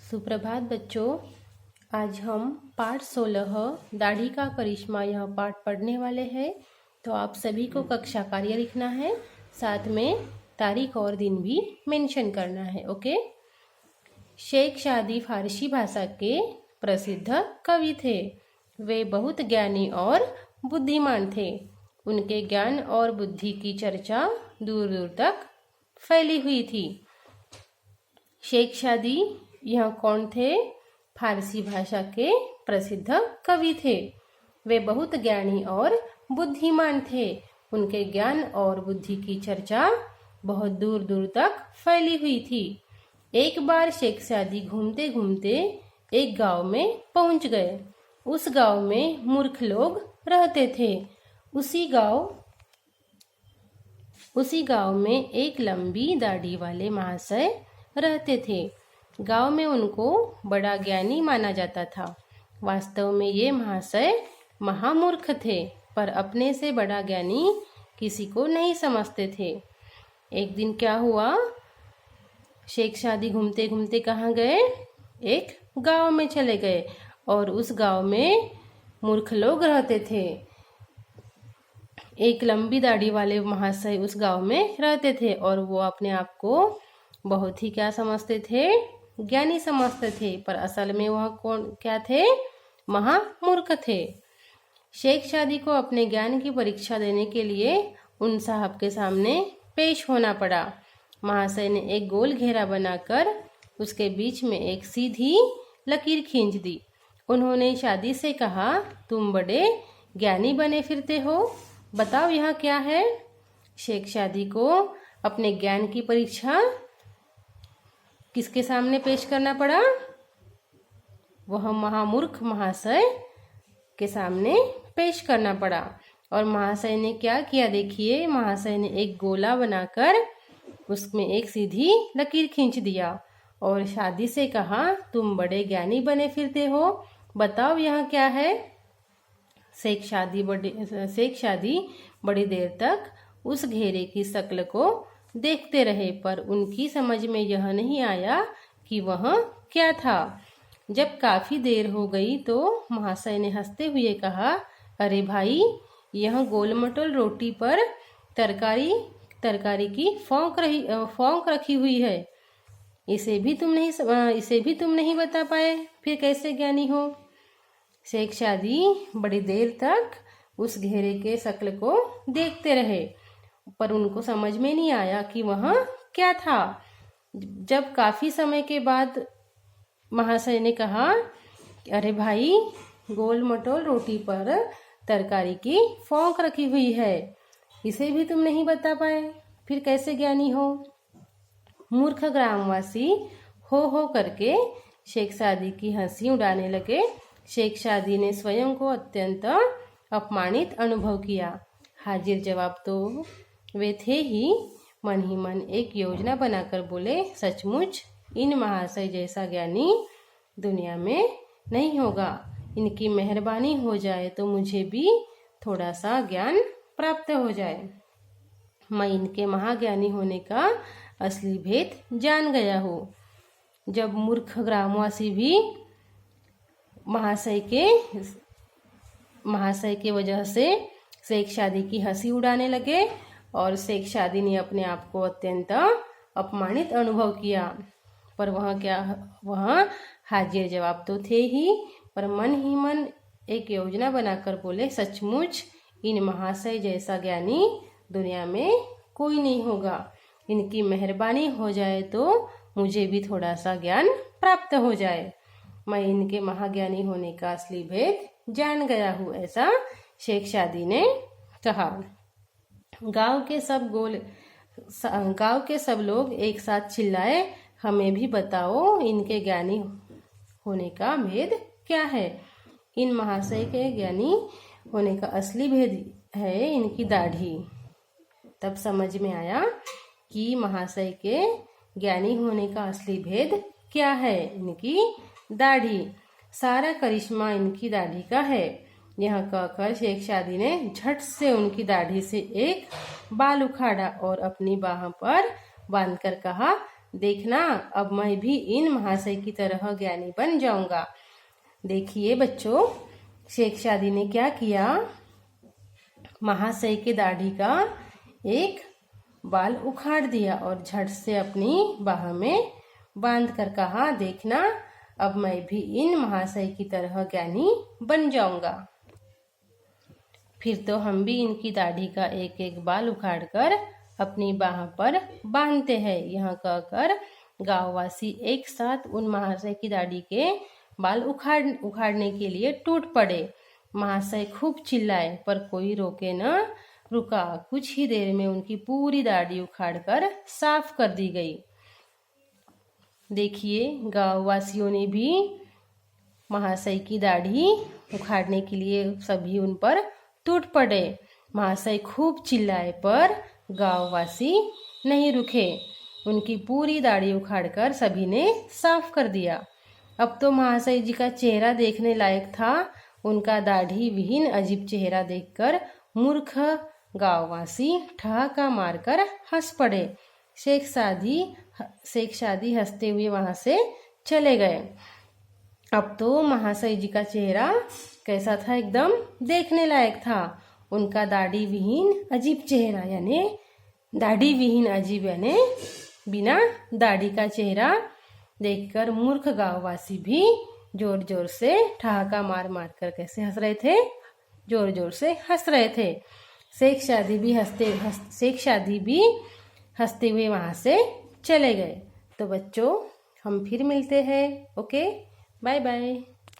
सुप्रभात बच्चों। आज हम पाठ 16 दाढ़ी का करिश्मा यह पाठ पढ़ने वाले हैं। तो आप सभी को कक्षा कार्य लिखना है, साथ में तारीख और दिन भी मेंशन करना है। ओके। शेख शादी फारसी भाषा के प्रसिद्ध कवि थे। वे बहुत ज्ञानी और बुद्धिमान थे। उनके ज्ञान और बुद्धि की चर्चा दूर दूर तक फैली हुई थी। शेख शादी यह कौन थे? फारसी भाषा के प्रसिद्ध कवि थे। वे बहुत ज्ञानी और बुद्धिमान थे। उनके ज्ञान और बुद्धि की चर्चा बहुत दूर दूर तक फैली हुई थी। एक बार शेख शादी घूमते घूमते एक गांव में पहुंच गए। उस गांव में मूर्ख लोग रहते थे। उसी गांव में एक लंबी दाढ़ी वाले महाशय रहते थे। गांव में उनको बड़ा ज्ञानी माना जाता था। वास्तव में ये महाशय महामूर्ख थे, पर अपने से बड़ा ज्ञानी किसी को नहीं समझते थे। एक दिन क्या हुआ? शेख शादी घूमते घूमते कहाँ गए? एक गांव में चले गए और उस गांव में मूर्ख लोग रहते थे। एक लंबी दाढ़ी वाले महाशय उस गांव में रहते थे और वो अपने आप को बहुत ही क्या समझते थे? ज्ञानी समझते थे, पर असल में वह क्या थे? महामूर्ख थे। शेख शादी को अपने ज्ञान की परीक्षा देने के लिए उन साहब के सामने पेश होना पड़ा। महाशय ने एक गोल घेरा बनाकर उसके बीच में एक सीधी लकीर खींच दी। उन्होंने शादी से कहा, तुम बड़े ज्ञानी बने फिरते हो, बताओ यह क्या है? शेख शादी को अपने ज्ञान की परीक्षा किसके सामने पेश करना पड़ा? वह महामूर्ख महाशय के सामने पेश करना पड़ा। और महाशय ने क्या किया? देखिए, महाशय ने एक गोला बनाकर उसमें एक सीधी लकीर खींच दिया और शादी से कहा, तुम बड़े ज्ञानी बने फिरते हो, बताओ यह क्या है? शेख शादी बड़ी देर तक उस घेरे की शक्ल को देखते रहे, पर उनकी समझ में यह नहीं आया कि वह क्या था। जब काफी देर हो गई तो महाशय ने हंसते हुए कहा, अरे भाई, यह गोल मटोल रोटी पर तरकारी की फोंक रखी हुई है। इसे भी तुम नहीं बता पाए, फिर कैसे ज्ञानी हो? शेख शादी बड़ी देर तक उस घेरे के शक्ल को देखते रहे, पर उनको समझ में नहीं आया कि वह क्या था। जब काफी समय के बाद महाशय ने कहा, अरे भाई, गोल मटोल रोटी पर तरकारी की फोंक रखी हुई है, इसे भी तुम नहीं बता पाए, फिर कैसे ज्ञानी हो? मूर्ख ग्रामवासी हो करके शेख शादी की हंसी उड़ाने लगे। शेख शादी ने स्वयं को अत्यंत अपमानित अनुभव किया। हाजिर जवाब तो वे थे ही मन एक योजना बनाकर बोले, सचमुच इन महाशय जैसा ज्ञानी दुनिया में नहीं होगा। इनकी मेहरबानी हो जाए तो मुझे भी थोड़ा सा ज्ञान प्राप्त हो जाए। मैं इनके महाज्ञानी होने का असली भेद जान गया हूँ। जब मूर्ख ग्रामवासी भी महाशय के वजह से शेख शादी की हंसी उड़ाने लगे और शेख शादी ने अपने आप को अत्यंत अपमानित अनुभव किया। पर वह हाजिर जवाब तो थे ही, पर मन ही मन एक योजना बनाकर बोले, सचमुच इन महाशय जैसा ज्ञानी दुनिया में कोई नहीं होगा। इनकी मेहरबानी हो जाए तो मुझे भी थोड़ा सा ज्ञान प्राप्त हो जाए। मैं इनके महाज्ञानी होने का असली भेद जान गया हूँ, ऐसा शेख शादी ने कहा। गांव के सब लोग एक साथ चिल्लाए, हमें भी बताओ इनके ज्ञानी होने का भेद क्या है? इन महाशय के ज्ञानी होने का असली भेद है इनकी दाढ़ी। तब समझ में आया कि महाशय के ज्ञानी होने का असली भेद क्या है? इनकी दाढ़ी। सारा करिश्मा इनकी दाढ़ी का है। यह कहकर शेख शादी ने झट से उनकी दाढ़ी से एक बाल उखाड़ा और अपनी बाह पर बांधकर कहा, देखना अब मैं भी इन महाशय की तरह ज्ञानी बन जाऊंगा। देखिए बच्चों, शेख शादी ने क्या किया, महाशय की दाढ़ी का एक बाल उखाड़ दिया और झट से अपनी बाह में बांध कर कहा, देखना अब मैं भी इन महाशय की तरह ज्ञानी बन जाऊंगा। फिर तो हम भी इनकी दाढ़ी का एक एक बाल उखाड़ कर अपनी बाह पर बांधते हैं। यह कहकर गांववासी एक साथ उन महाशय की दाढ़ी के बाल उखाड़ने के लिए टूट पड़े। महाशय खूब चिल्लाए पर कोई रोके न रुका। कुछ ही देर में उनकी पूरी दाढ़ी उखाड़कर साफ कर दी गई। देखिए, गांववासियों ने भी महाशय की दाढ़ी उखाड़ने के लिए सभी उन पर टूट पड़े। महाशय खूब चिल्लाए पर गांववासी नहीं रुके। उनकी पूरी दाढ़ी उखाड़कर सभी ने साफ कर दिया। अब तो महाशय जी का चेहरा देखने लायक था। उनका दाढ़ी विहीन अजीब चेहरा देखकर मूर्ख गांववासी ठहाका मारकर हंस पड़े। शेख शादी हंसते हुए वहां से चले गए। अब तो महाशय जी का चेहरा कैसा था, एकदम देखने लायक था। उनका दाढ़ी विहीन अजीब चेहरा यानी बिना दाढ़ी का चेहरा देखकर मूर्ख गांववासी भी जोर जोर से ठहाका मार मार कर कैसे हंस रहे थे, जोर जोर से हंस रहे थे। शेख शादी भी हंसते हुए वहां से चले गए। तो बच्चों, हम फिर मिलते हैं। Okay, bye bye.